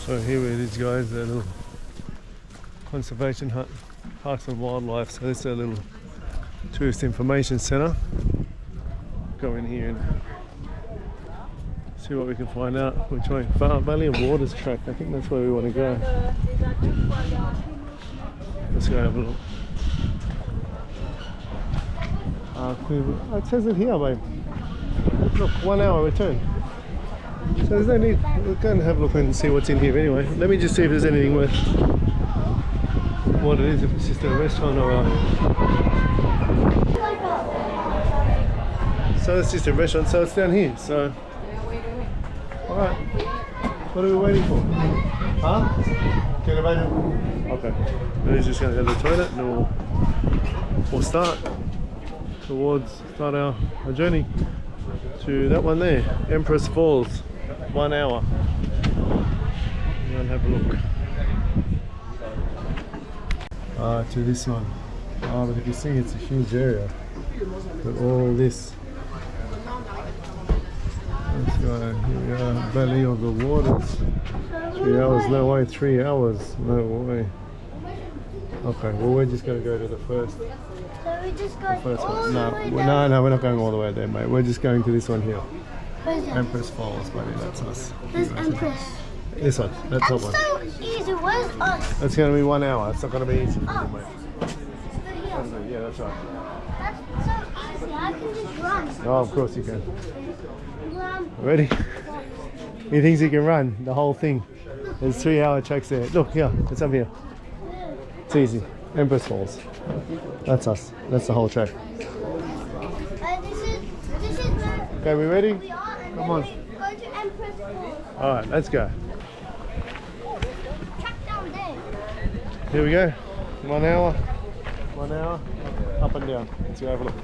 So here it is, guys, a little conservation hut, Parks and Wildlife. So this is a little tourist information centre. Go in here and see what we can find out. Which way? Valley of Waters track. I think that's where we want to go. Let's go have a look. It says it here, babe. Look, 1 hour return. So there's no need. We'll go and have a look and see what's in here anyway. Let me just see if there's anything worth what it is, if it's just a restaurant or a... So it's just a restaurant, so it's down here. So, alright. What are we waiting for? Huh? Get a bite. Okay. We're just going to go to the toilet and we'll start our journey to that one there, Empress Falls. 1 hour. Go and have a look. To this one. But if you see, it's a huge area. But all this. Let's go. Here we are, Valley of the Waters. 3 hours, no way. 3 hours, no way. Okay, well we're just going to go to the first. So we just go all no, the way down? No, we're not going all the way there, mate. We're just going to this one here. Empress Falls, buddy, that's us. Where's Empress? This one, that's that one. So easy, where's us? It's going to be 1 hour, it's not going to be easy for you, mate. Here. Yeah, that's right. That's so easy, I can just run. Oh, of course you can. Run. Ready? He thinks he can run the whole thing. There's 3 hour tracks there. Look, here, it's up here. It's easy. Empress Falls. That's us. That's the whole track. This is where Okay, we ready? we are, and Come then on. we go to Empress Falls. Alright, let's go. Track down there. Here we go. 1 hour. 1 hour. Up and down. Let's go have a look.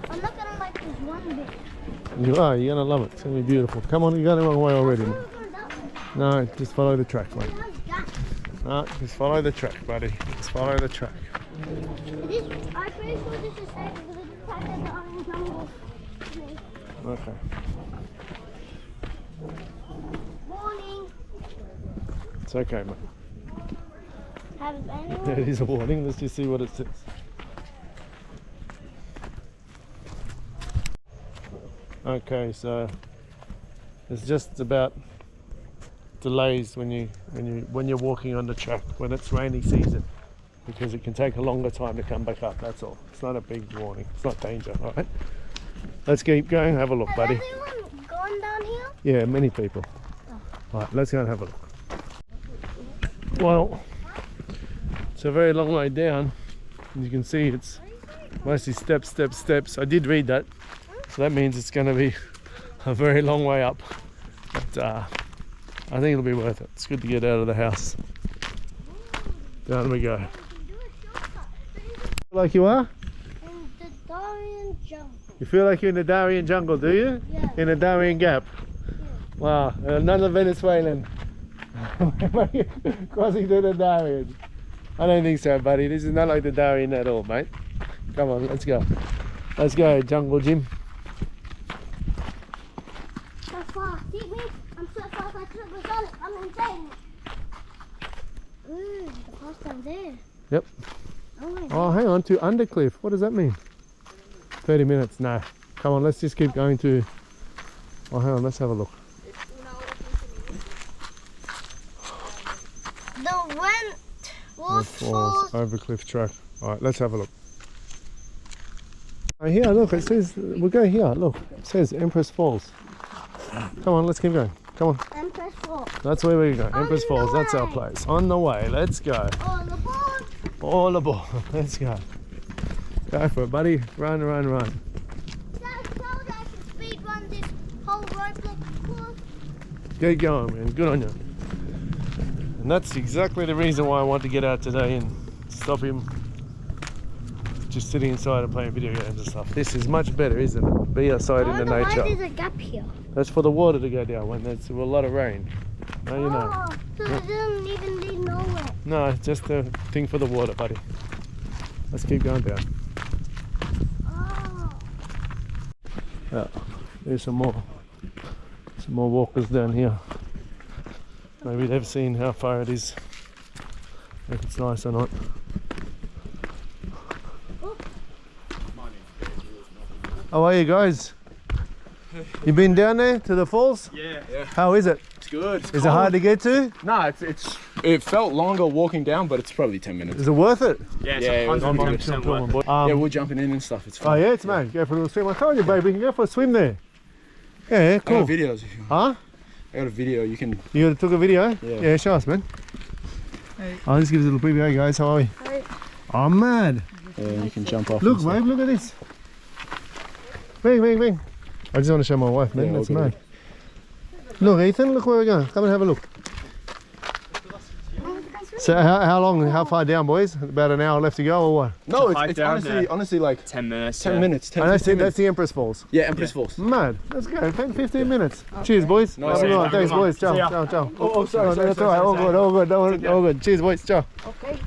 I'm not gonna like this one bit. You are, you're gonna love it. It's gonna be beautiful. Come on, you're going the wrong way already. I'm going that way. No, just follow the track, mate. How's that? No, just follow the track, buddy. Just follow the track. I'm pretty sure this is safe because it's track in the orange jungle. Okay. Warning. It's okay, mate. Have anyone? It is a warning. Let's just see what it says. Okay, so it's just about delays when you're walking on the track when it's rainy season, because it can take a longer time to come back up. That's all. It's not a big warning. It's not danger. All right. Let's keep going. Have a look, buddy. Has anyone gone down here? Yeah, many people. All right, let's go and have a look. Well, it's a very long way down. As you can see, it's mostly steps, steps, steps. I did read that, so that means it's going to be a very long way up. But I think it'll be worth it. It's good to get out of the house. Down we go. Like you are? In the Darien jungle. You feel like you're in the Darien jungle, do you? Yeah. In the Darien Gap. Wow, another Venezuelan crossing to the Darien. I don't think so, buddy. This is not like the Darien at all, mate. Come on, let's go. Let's go, Jungle Jim. So far, see me? I'm so fast, I took the sun. I'm insane. Ooh, the pass down there. Yep. Oh my Oh, God. hang on, to Undercliff. What does that mean? 30 minutes. No. Come on, let's just keep going to... Oh, hang on, let's have a look. The Waterfalls. Overcliff track. Alright, let's have a look. Oh, here, look, it says... We'll go here, look. It says Empress Falls. Come on, let's keep going. Come on. Empress Falls. That's where we go. Empress On the Falls, that's our way. place. On the way, let's go. On the board. All aboard. Let's go. Go for it, buddy. Run, run, run. So I told I can speed run this whole roadblock course. Get going, man. Good on you. And that's exactly the reason why I want to get out today and stop him just sitting inside and playing video games and stuff. This is much better, isn't it? Be outside in the nature. Why there's a gap here? That's for the water to go down when there's a lot of rain. Now you know. Oh, so it doesn't even need nowhere. No, it's just a thing for the water, buddy. Let's keep going down. Oh. Yeah, there's some more walkers down here. Maybe they've seen how far it is, if it's nice or not. How are you guys? You been down there to the falls? Yeah. How is it? It's good. Is it hard to get to? No, it felt longer walking down, but it's probably 10 minutes. Is it worth it? Yeah, it was 110% worth it. Yeah, we're jumping in and stuff. It's oh fun. yeah, it's mate. Go for a little swim. I told you, babe, we can go for a swim there. Yeah, cool. I got videos if you want. Huh? I got a video. You can. You took a video? Yeah. Show us, man. Hey. I'll just give us a little preview. Hey guys, how are we? Hey. Oh, mad. Yeah, you can jump off. Look, babe, look at this. Bing, bing, bing. I just want to show my wife, man. Yeah, That's okay. mad. Look, Ethan, look where we're going. Come and have a look. So how far down, boys? About an hour left to go or what? No, hike it's down honestly like 10 minutes. 10 minutes. 10, Oh, that's 15 it. That's minutes. the Empress Falls. Yeah, Empress Falls. Mad. Let's go. 15 minutes. Cheers, boys. Nice. Have a good one. Yeah, Thanks, come on. boys. Ciao, See ya. ciao, ciao. Oh, sorry, That's all right. All good, all good. Cheers, boys. Ciao. Okay.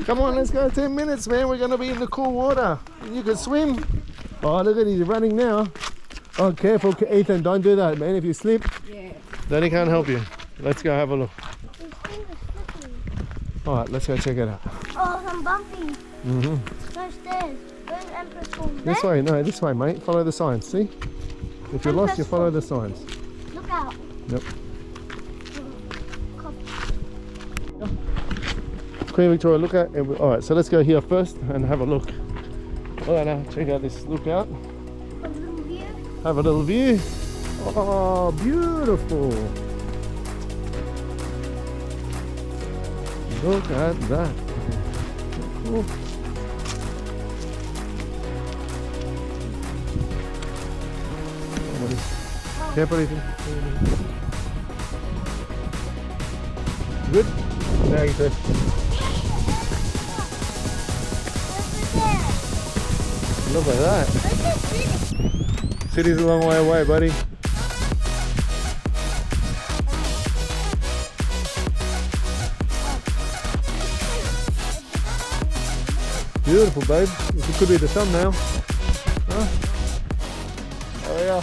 Come on, let's go. 10 minutes, man. We're going to be in the cool water. You can swim. Oh, look at he's running now. Oh, careful, Ethan. Don't do that, man. If you slip, then he can't help you. Let's go have a look. These things are slippery. All right, let's go check it out. Oh, some bumpy. Mm-hmm. No stairs. Where's Empress Falls? This way, no, this way, mate. Follow the signs. See? If you're lost, you follow the signs. Look out. Yep. Come. Queen Victoria, look at. All right, so let's go here first and have a look. All right, now check out this lookout. A little view. Have a little view. Oh, beautiful. Look at that. Cool. Careful, Ethan. Good? Now you said. Look at that. City's a long way away, buddy. Beautiful, babe. This could be the thumbnail. Huh? Oh yeah.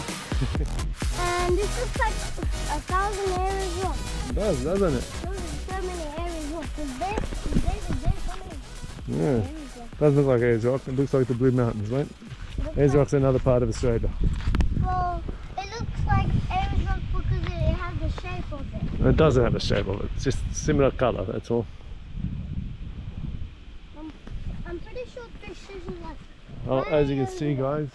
And this looks like 1,000 areas long. It does, doesn't it? So many areas long. There's so many Yeah. areas long. Doesn't look like Ayers Rock. It looks like the Blue Mountains, mate. Ayers Rock's another part of Australia. Well, it looks like areas long because it has the shape of it. It doesn't have a shape of it. It's just similar colour, that's all. I'm pretty sure this is like. Well, as you can see, guys,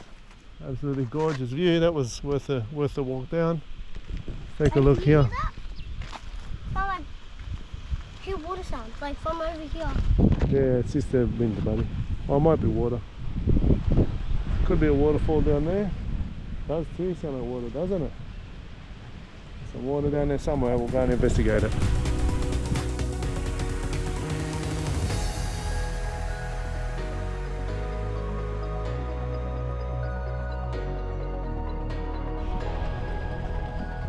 absolutely gorgeous view. That was worth the walk down. Take a look here. Sound like pure water sounds, like from over here. Yeah, it's just the wind, buddy. Oh, it might be water. Could be a waterfall down there. Does too sound like water, doesn't it? Some water down there somewhere. We'll go and investigate it.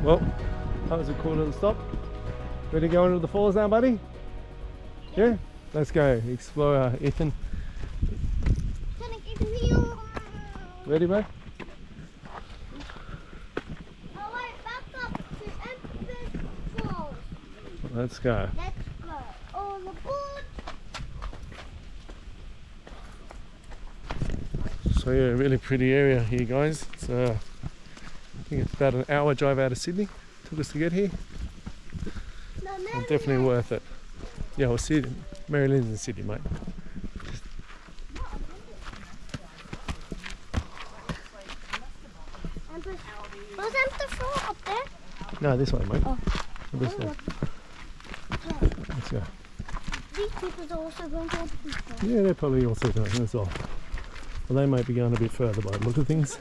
Well, that was a cool little stop. Ready to go into the falls now, buddy? Yeah? Let's go explore, Ethan. Can I keep you? Ready, mate? Alright, back up to Empress Falls. Let's go. Let's go. All aboard. So yeah, really pretty area here, guys. It's I think it's about an hour drive out of Sydney. Took us to get here. No, And definitely worth it. Yeah, well, Sydney, Maryland's in Sydney, mate. Empress. Was Empress Falls up there? No, this way, mate. Oh. This way. Yeah. Let's go. these people are also going to Waterfalls. Yeah, they're probably also going as well. Well, they might be going a bit further by the look of things.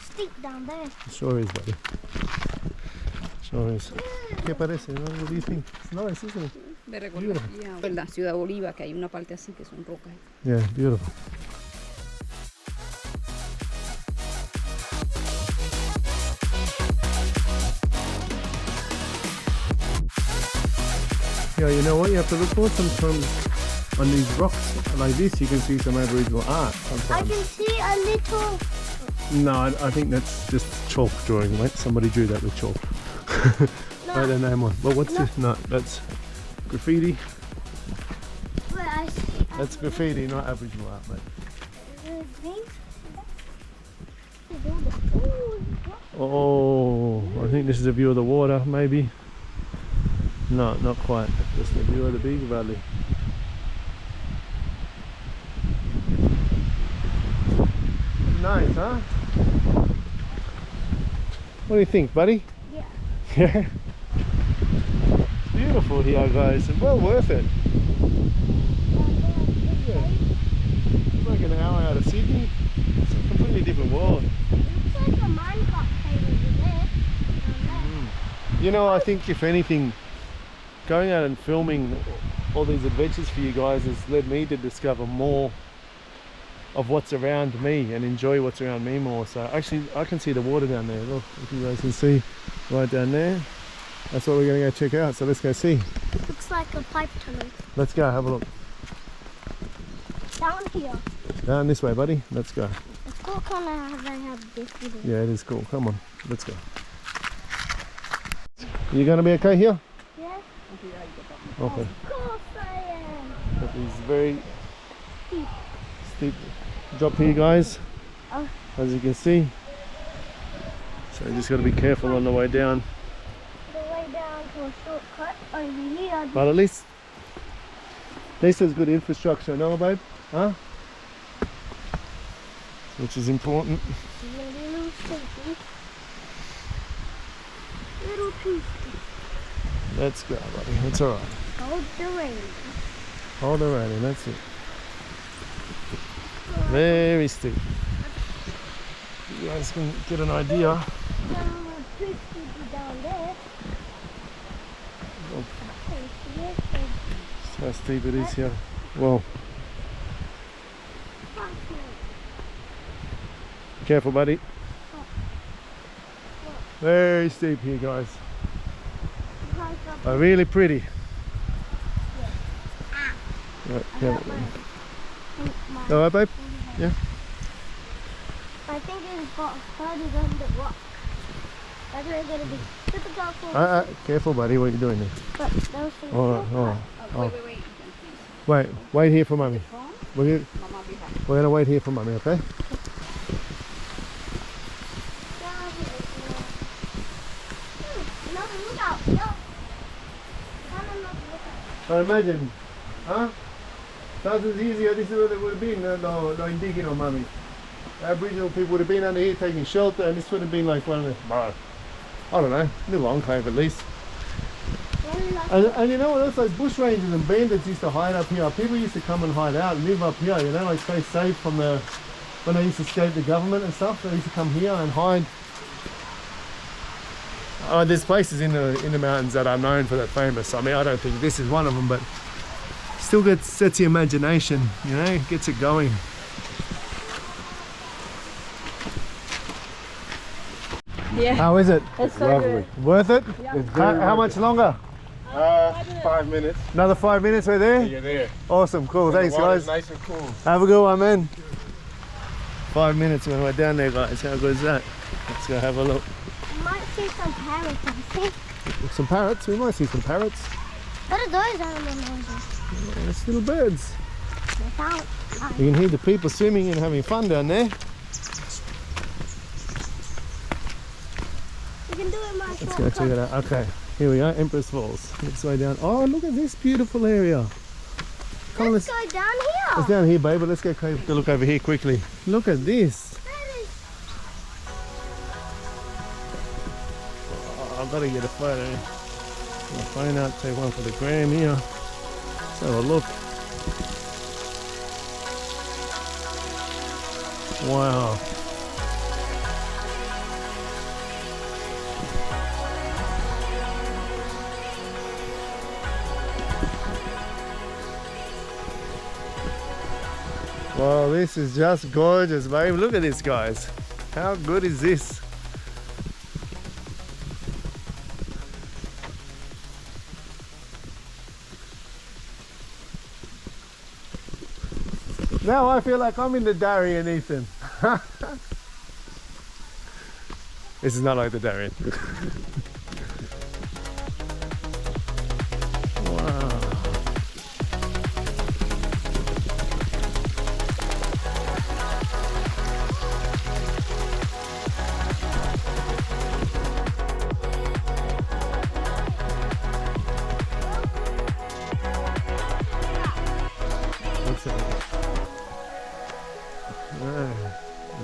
Steep down there. It sure is, buddy. Sure is. ¿Qué parece? No? What do you think? It's nice, isn't it? Me recordaría la ciudad Bolívar, que hay una parte así que son rocas. Yeah, beautiful. Yeah, you know what you have to look for? Sometimes on these rocks like this you can see some Aboriginal art I sometimes. can see a little. No, I think that's just chalk drawing, mate. Somebody drew that with chalk. Write their name on. Well, what's this? No, that's graffiti. Where I see. That's graffiti, not Aboriginal art, mate. Oh, I think this is a view of the water, maybe. No, not quite. Just a view of the big valley. Nice, huh? What do you think, buddy? Yeah. Yeah. It's beautiful here, guys, and well worth it. It's like an hour out of Sydney. It's a completely different world. Looks like a minecart cave over there. You know, I think if anything, going out and filming all these adventures for you guys has led me to discover more of what's around me and enjoy what's around me more. So actually I can see the water down there. Look, if you guys can see right down there, that's what we're going to go check out. So let's go see. Looks like a pipe tunnel. Let's go have a look. Down here. Down this way, buddy. Let's go. It's cool kind of how they have this with it. Yeah, it is cool. Come on, let's go. You going to be okay here? Yeah? Okay. Of course I am. Got these very steep drop here, guys, Oh. as you can see. So you just got to be careful on the way down. The way down to a shortcut over here. But at least there's good infrastructure, no, babe? Huh? Which is important. Little steepy. Little too steep. Let's go, buddy. It's all right. Hold the rain. Hold the railing. That's it. Very steep. You guys can get an idea. Too steepy down there. of Yes, how steep it is here. Well, careful, buddy. Very steep here, guys. Really pretty. Right, yeah. All right, babe? Yeah. I think it's got started on the rock. That's where it's going to be super careful. Careful, buddy. What are you doing there? But those things All right, all right. Wait, you can please. Wait here for mummy. We're Mama behind. gonna wait here for mummy, okay? No, look out. No. I imagine, huh? Thousands easier, this is what it would have been, no indigenous, mummy. Aboriginal people would have been under here taking shelter, and this would have been like one of the, I don't know, a little enclave at least. And you know what else? Like bush rangers and bandits used to hide up here. People used to come and hide out and live up here, you know, like stay safe from the, when they used to escape the government and stuff, they used to come here and hide. Oh, there's places in the mountains that are known for that famous. I mean, I don't think this is one of them, but still sets the imagination, you know, gets it going. Yeah. How is it? It's so Lovely. Worth it? Yeah. How much longer? 5 minutes. Another 5 minutes, we're there? You're there. Awesome, cool, The thanks water's guys. nice and cool. Have a good one, man. 5 minutes when we're down there, guys. How good is that? Let's go have a look. You might see some parrots, I think. Some parrots, we might see some parrots. What are those animal noises? Yeah, it's little birds. They sound like You can hear the people swimming and having fun down there. you can do it my Let's go check it out. Okay, here we are, Empress Falls. Next way down. Oh, look at this beautiful area. Come on, Let's go down here. It's down here, babe, but let's go take a look over here quickly. Look at this. That is Oh, I've got to get a photo. Get my phone out, take one for the gram here. Let's have a look. Wow. Well, this is just gorgeous, babe. Look at this, guys. How good is this? Now I feel like I'm in the Darien, Ethan. This is not like the Darien. Wow. What's that?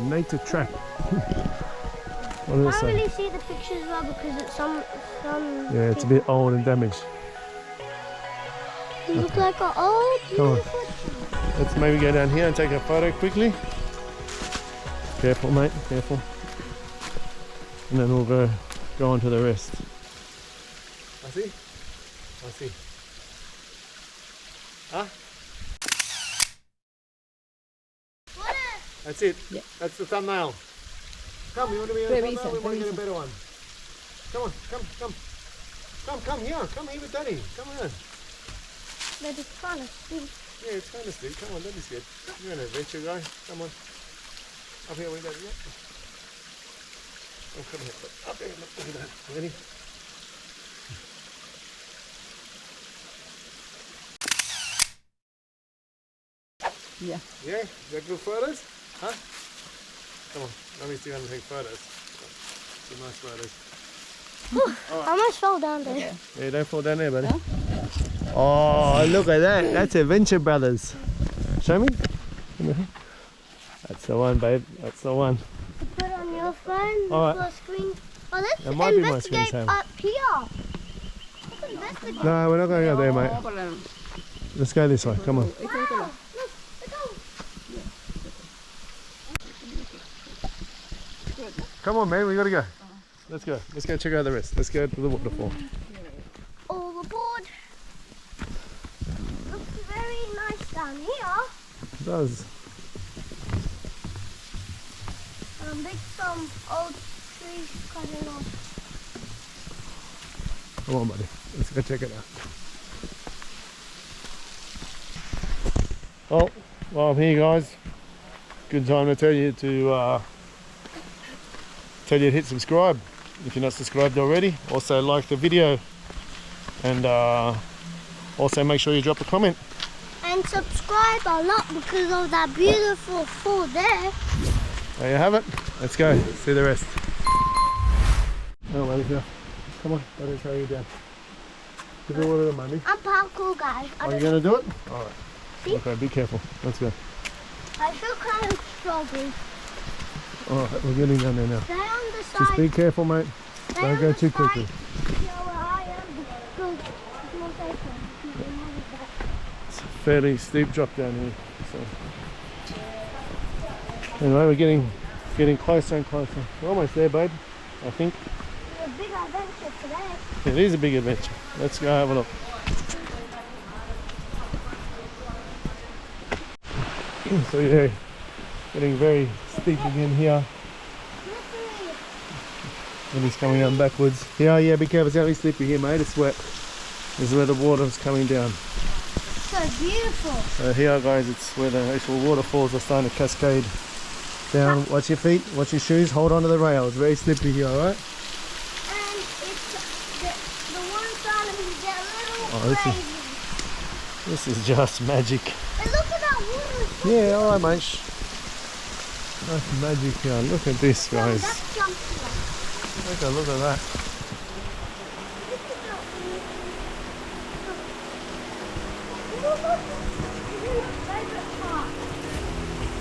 Nature track. What I does it can't say? really see the pictures well because it's some. Yeah, it's a bit old and damaged. You look like an old Come on. beautiful. Let's maybe go down here and take a photo quickly. Careful, mate, careful. And then we'll go on to the rest. I see. I see. Huh? That's it. Yeah. That's the thumbnail. Come, you want to be on the Revisa, thumbnail? We might get a revisa. better one. Come on, come. Come here. Come here with Daddy. Come on. But it's kind of steep. Yeah, it's kind of steep. Come on, don't be scared. You're an adventure guy. Come on. Up here with Daddy. Yeah. Oh, come here. Up there. Look at that. Ready? Yeah. Yeah? You got good photos? Huh? Come on. Let me see how to take photos. Some nice photos. I almost fell down there. Okay. Yeah, don't fall down there, buddy. Huh? Oh, look at that. That's Adventure Brothers. Show me. That's the one, babe. That's the one. Put it on your phone. All right. Your screen. Oh, let's That might be my investigate screensaver. up here. Let's investigate. No, we're not going to go there, mate. No, para- Let's go this way. Come on. Ahí está, ahí está. Look, let's go. Come on, man. We got to go. Let's go. Let's go check out the rest. Let's go to the waterfall. All aboard. Looks very nice down here. It does. Big some old trees cutting off. Come on, buddy. Let's go check it out. Oh, well, I'm here, guys. Good time to tell you to hit subscribe if you're not subscribed already. Also, like the video, and also make sure you drop a comment. And subscribe a lot because of that beautiful fall there. There you have it. Let's go. See the rest. Oh, buddy, here. Come on. Let me carry you down. Give me one of the money. I'm parkour, guys. Are you going to do it? All right. See? Okay, be careful. Let's go. I feel kind of struggling. All right, we're getting down there now. Stay on the side. Just be careful, mate. Stay Don't on go the too side. quickly. Yeah, where I am. Because it's more safer. It's a fairly steep drop down here. So anyway, we're getting closer and closer. We're almost there, babe. I think. It's a big adventure today. It is a big adventure. Let's go have a look. So yeah, getting very steep again here. Slippery. And he's coming down backwards. Yeah, be careful. It's going to be slippery here, mate. It's wet. This is where the water's coming down. So beautiful. So here, guys, it's where the actual waterfalls are starting to cascade down. Watch your feet, watch your shoes, hold on to the rail. It's very slippery here, alright? And it's the one side of it get a little Oh, crazy. this is just magic. And look at that water. Yeah, alright, mate. That's magic here. Look at this, guys. That's jumping. Look at that.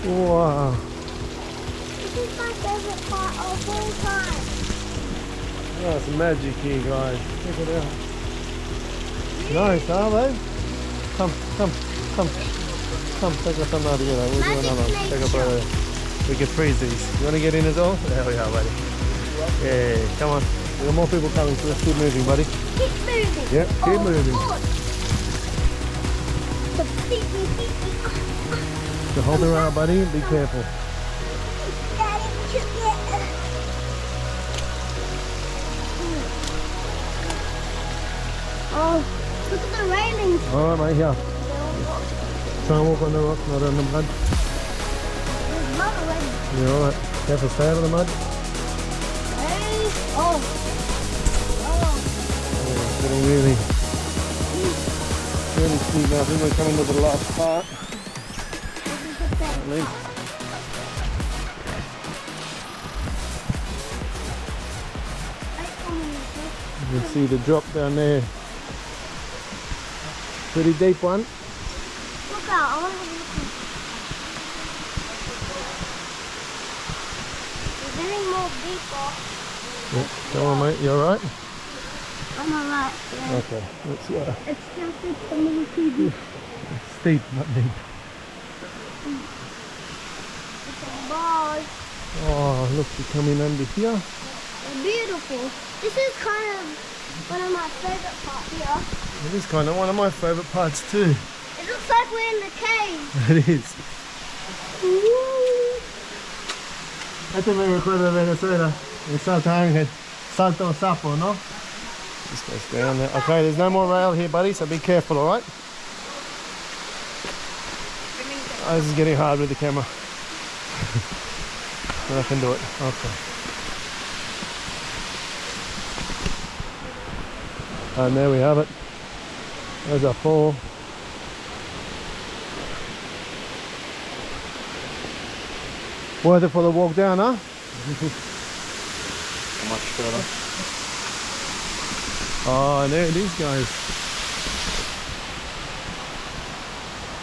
Wow. This is my favorite part of all time. That's magic here, guys. Check it out. Nice, huh, babe? Come, come, come. Come, take us on out together. We'll do another one. Take up we can freeze these. You want to get in as well? There we are, buddy. Yeah, come on. There are more people coming, so let's keep moving, buddy. Keep moving. Yep, keep moving. So hold her out, buddy. Be careful. Daddy, we should get... Oh, look at the railings. All right, mate, here. Try and walk on the rock, not on the mud. There's mud already. You're all right. Careful, stay out of the mud. Hey. Oh. Yeah, it's getting really steep now. I think we're coming to the last part. At least. You can see the drop down there. Pretty deep one. Look out, I want to look at. It's getting more deeper. Yeah, come on, mate. You all right? I'm alright, yeah. Okay, let's go. It's just a little too deep. Steep, not deep. It's a ball. Oh, look, you're coming under here. They're beautiful. This is kind of one of my favourite parts here. It is kind of one of my favourite parts too. It looks like we're in the cave. It is. Este me recuerda a Venezuela. En Salto Ángel. Salto Sapo, no? This goes down there. Okay, there's no more rail here, buddy, so be careful, alright? Oh, this is getting hard with the camera. I can do it. Okay. And there we have it. There's our fall. Worth it for the walk down, huh? Much further. Oh, and there it is, guys.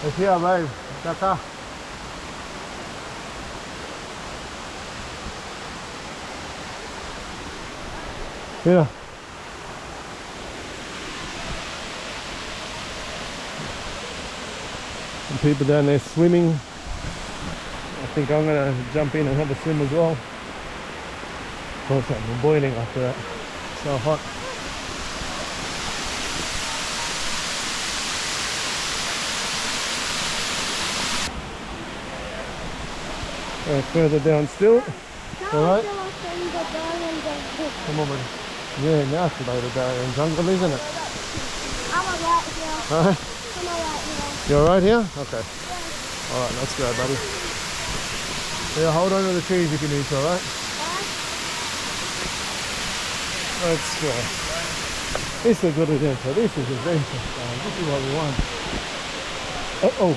It's here, babe. Tata. Here. And people down there swimming. I think I'm gonna jump in and have a swim as well. Of course, I'm boiling after that. So hot. Further down still. Alright. Come on, buddy. Yeah, now it's about the Darien jungle, isn't it? I'm alright here. Alright. I'm alright here. You alright here? Okay. Yeah. Alright, let's go, buddy. Yeah, hold on to the trees if you need to, alright? Let's go. This is a good adventure. This is adventure. This is what we want. Uh-oh.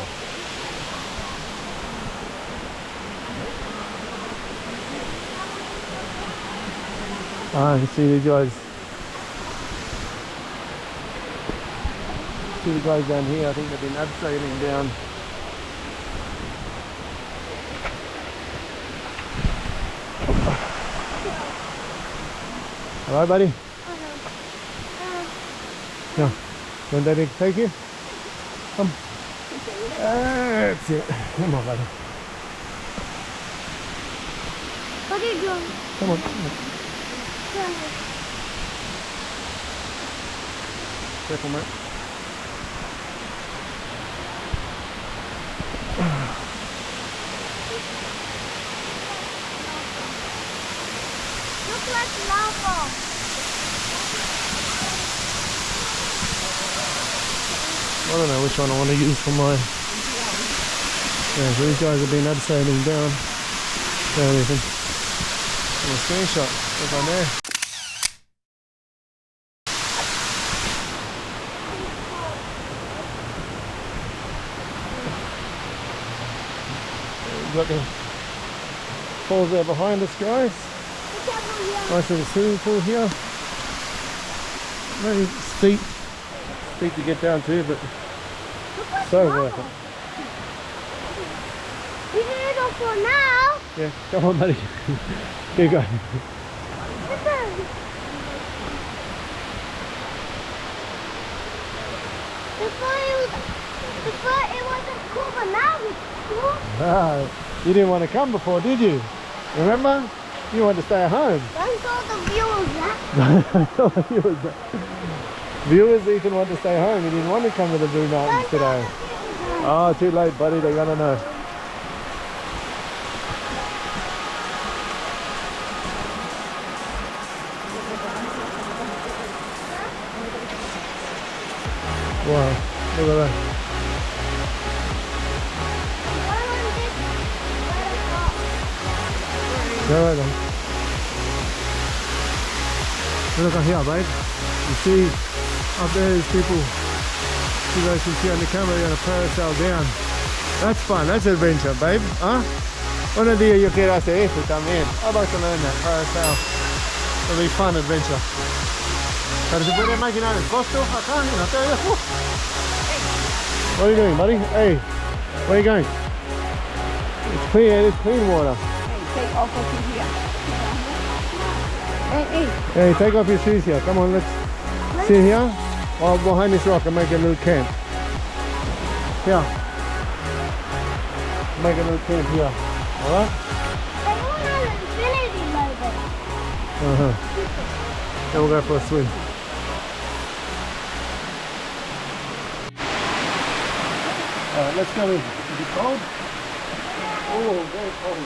Ah, you see these guys. See the guys down here. I think they've been abseiling down. Alright, buddy? No. Want Daddy to take you? Come. That's it. Come on, buddy. What are you doing? Come on. Come on. Careful, mate. Look like lava. I don't know which one I want to use for my... Yeah, so these guys have been abseiling down. There we go. A screenshot. Look on there. We've got the falls there behind us, guys. Nice little swimming pool here. Very steep to get down to, but so worth it. We can go for now. Yeah, come on, buddy. Keep going. The fire Before it wasn't cool, but now it's cool. Ah, you didn't want to come before, did you? Remember? You wanted to stay at home. Don't tell the viewers that. Viewers, Ethan wanted to stay home. He didn't want to come to the Blue Mountains Don't tell today. the viewers that. Oh, too late, buddy. They're gonna know. Wow, look at that. Yeah, right then. Look at here, babe. You see up there is people. You guys can see on the camera, you're gonna parasail down. That's fun, that's adventure, babe. Huh? Un día yo quiero hacer esto también. I'd like to learn that parasail. It'll be fun adventure. Pero se puede imaginar el costo acá en la tele. What are you doing, buddy? Hey, where are you going? It's clean water. Hey, take off your shoes here. Hey. Hey, take off your shoes here. Come on, let's sit here. While behind this rock and make a little camp. Here. Make a little camp here. Alright? They all have an infinity logo. Then we'll go for a swim. Alright, let's go in. Is it cold? Oh, very cold.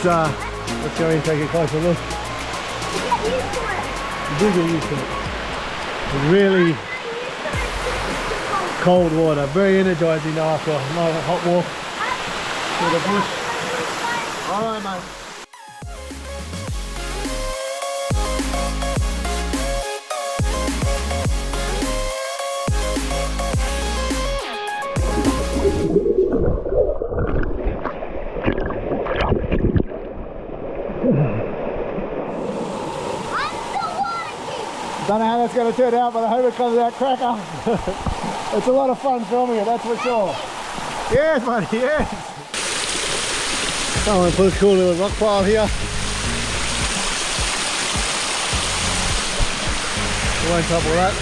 Let's go in and take a closer look. Get used to it. You do get used to it. It's really cold water, very energizing after a nice hot walk through the bush. Alright, mate. Don't know how that's going to turn out, but I hope it comes out cracker. It's a lot of fun filming it, that's for sure. Yes, buddy, yes. I'm going to put a cool little rock pile here. We won't topple that.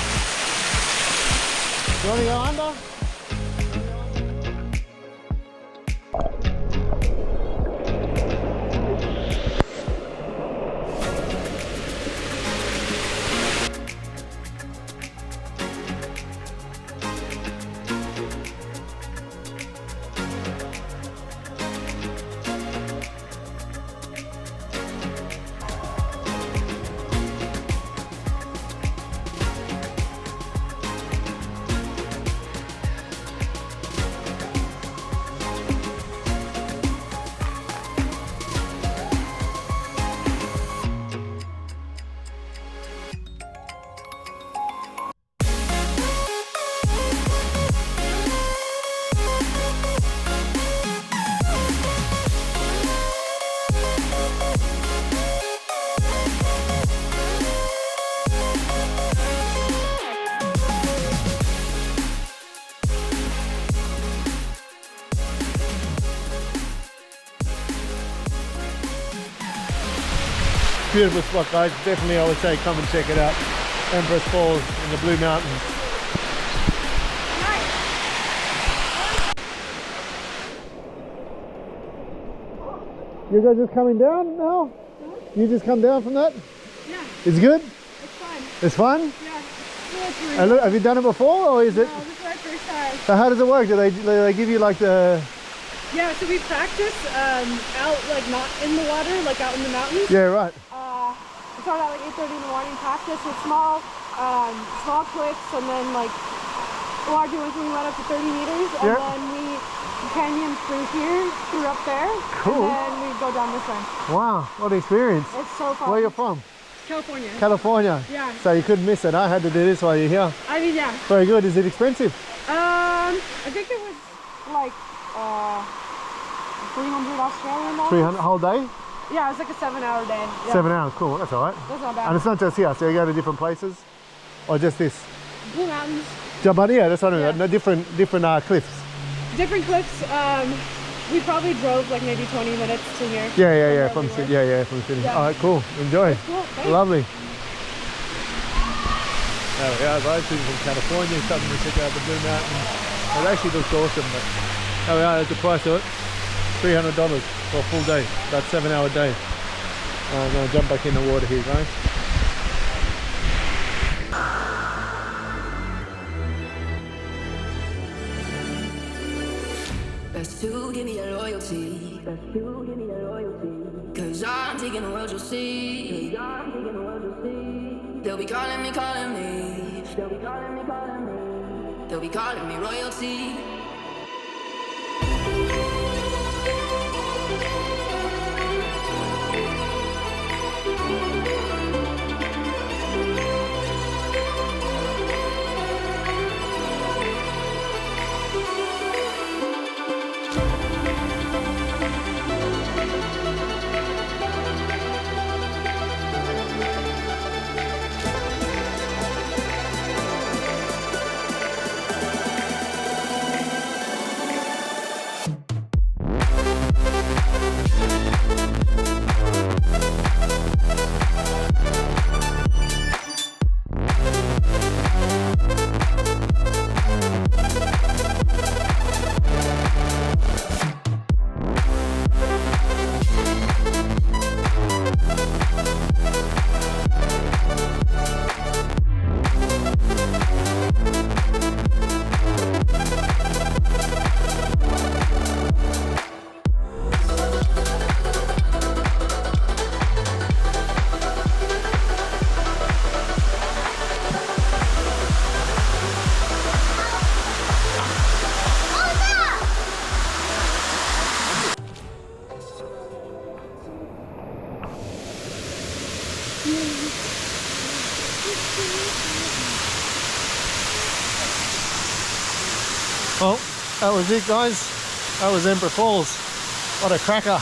You want to go under? Beautiful spot, guys. Definitely, I would say come and check it out. Empress Falls in the Blue Mountains. You guys just coming down now? You just come down from that? Yeah. It's good? It's fun. It's fun? Yeah. And look, have you done it before, or is it? No, this is our first time. So how does it work? Do they give you like the? Yeah, so we practice out, like not in the water, like out in the mountains. Yeah, right. We start at like 8:30 in the morning, practice with small cliffs, and then like a larger ones when we went up to 30 meters, and then we canyon through here, through up there, Cool. and then we go down this way. Wow, what an experience. It's so fun. Where are you from? California. California. Yeah. So you couldn't miss it. I had to do this while you're here. I mean, yeah. Very good. Is it expensive? I think it was like 300 Australian dollars. 300 whole day? Yeah, it was like a 7-hour day. Yeah. 7 hours. Cool. That's all right. That's not bad. And it's not just here. So you go to different places, or just this? Blue Mountains. But yeah, that's what I mean. Yeah. No, different cliffs. Different cliffs. We probably drove like maybe 20 minutes to here. Yeah. From From where we were. from the city. Yeah. All right. Cool. Enjoy. Cool. Thanks. Lovely. There we are, guys. People from California coming to check out the Blue Mountains. It actually looks awesome, but there we are. That's the price of it. $300 for a full day, about 7-hour day. I'm going to jump back in the water here, guys. Best to give me your loyalty. Best to give me your loyalty. Cause I'm taking the world, you'll see. They'll be calling me, calling me. They'll be calling me, calling me. They'll be calling me royalty. Well, that was it, guys. That was Empress Falls. What a cracker.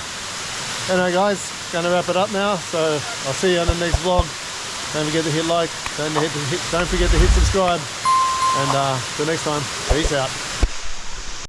Anyway, guys, gonna wrap it up now. So I'll see you on the next vlog. Don't forget to hit like, don't forget to hit subscribe. And till next time, peace out.